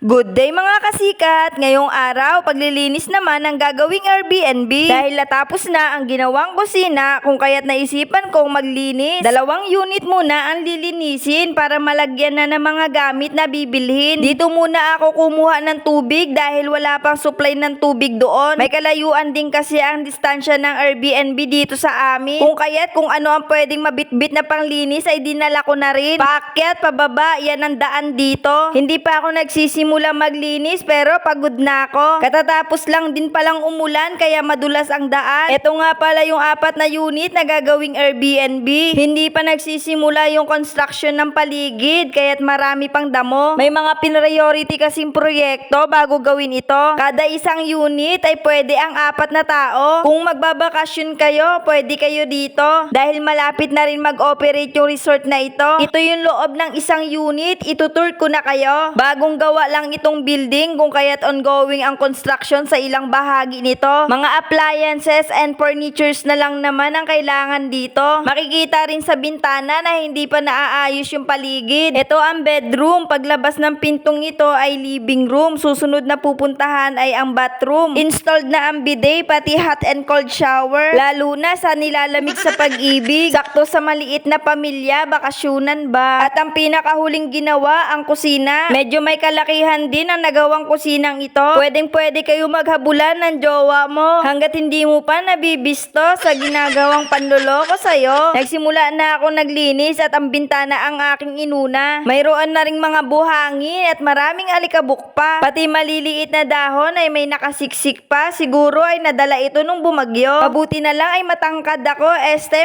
Good day mga kasikat! Ngayong araw, paglilinis naman ang gagawing Airbnb dahil natapos na ang ginawang kusina kung kaya't naisipan kong maglinis. 2 unit muna ang lilinisin para malagyan na ng mga gamit na bibilhin. Dito muna ako kumuha ng tubig dahil wala pang supply ng tubig doon. May kalayuan din kasi ang distansya ng Airbnb dito sa amin. Kung kaya't kung ano ang pwedeng mabitbit na panglinis ay dinala ko na rin. Paakyat, pababa, yan ang daan dito. Hindi pa ako nagsisimula maglinis pero pagod na ako. Katatapos lang din palang umulan kaya madulas ang daan. Ito nga pala yung 4 na unit na gagawing Airbnb. Hindi pa nagsisimula yung construction ng paligid kaya't marami pang damo. May mga priority kasing proyekto bago gawin ito. Kada isang unit ay pwede ang 4 na tao. Kung magbabakasyon kayo, pwede kayo dito. Dahil malapit na rin mag-operate yung resort na ito. Ito yung loob ng isang unit. Itutur ko na kayo. Bagong gawa lang itong building kung kaya't ongoing ang construction sa ilang bahagi nito. Mga appliances and furnitures na lang naman ang kailangan dito. Makikita rin sa bintana na hindi pa naaayos yung paligid. Ito ang bedroom. Paglabas ng pintong ito ay living room. Susunod na pupuntahan ay ang bathroom. Installed na ang bidet pati hot and cold shower. Lalo na sa nilalamig sa pag-ibig. Sakto sa maliit na pamilya, bakasyunan ba? At ang pinakahuling ginawa, ang kusina. Medyo may kalakihan din ang nagawang kusinang ito. Pwedeng-pwede kayo maghabulan ng jowa mo hanggat hindi mo pa nabibisto sa ginagawang panloloko sa'yo. Nagsimula na ako naglinis at ang bintana ang aking inuna. Mayroon na ring mga buhangin at maraming alikabok pa. Pati maliliit na dahon ay may nakasiksik pa. Siguro ay nadala ito nung bumagyo. Mabuti na lang ay matangkad ako.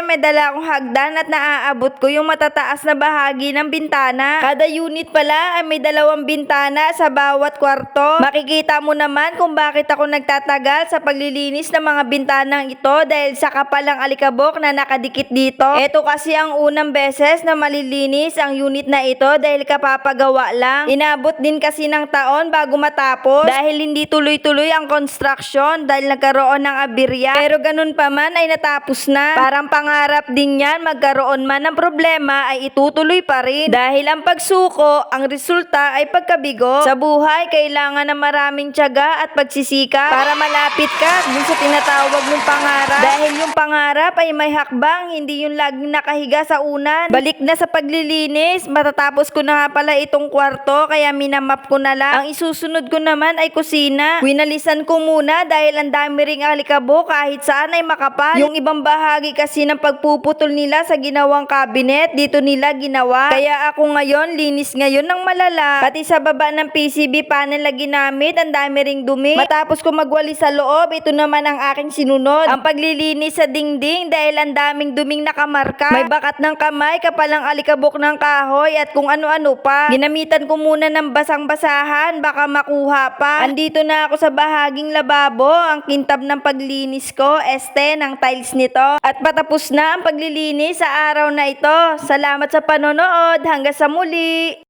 May dala akong hagdan at naaabot ko yung matataas na bahagi ng bintana. Kada unit pala ay may 2 bintana sa bawat kwarto. Makikita mo naman kung bakit ako nagtatagal sa paglilinis ng mga bintanang ito dahil sa kapalang alikabok na nakadikit dito. Ito kasi ang unang beses na malilinis ang unit na ito dahil kapapagawa lang. Inabot din kasi ng taon bago matapos dahil hindi tuloy-tuloy ang construction dahil nagkaroon ng aberya. Pero ganun pa man ay natapos na. Parang pangarap din yan, magkaroon man ng problema ay itutuloy pa rin dahil ang pagsuko, ang resulta ay pagkabigo. Sa buhay, kailangan ng maraming tiyaga at pagsisikap para malapit ka dun sa tinatawag mong pangarap. Dahil yung pangarap ay may hakbang, hindi yung laging nakahiga sa unan. Balik na sa paglilinis, matatapos ko na nga pala itong kwarto kaya minamap ko na lang. Ang isusunod ko naman ay kusina. Winalisan ko muna dahil ang dami ring alikabok kahit saan ay makapal. Yung ibang bahagi kasi ng pagpuputol nila sa ginawang cabinet, dito nila ginawa. Kaya ako ngayon, linis ngayon ng malala. Pati sa baba ng PCB panel na ginamit, ang dami ring dumi. Matapos ko magwalis sa loob, ito naman ang aking sinunod. Ang paglilinis sa dingding dahil ang daming duming nakamarka. May bakat ng kamay, kapalang alikabok ng kahoy at kung ano-ano pa. Ginamitan ko muna ng basang-basahan, baka makuha pa. Andito na ako sa bahaging lababo, ang kintab ng paglinis ko, ng tiles nito. At patapos na ang paglilinis sa araw na ito. Salamat sa panonood, hanggang sa muli!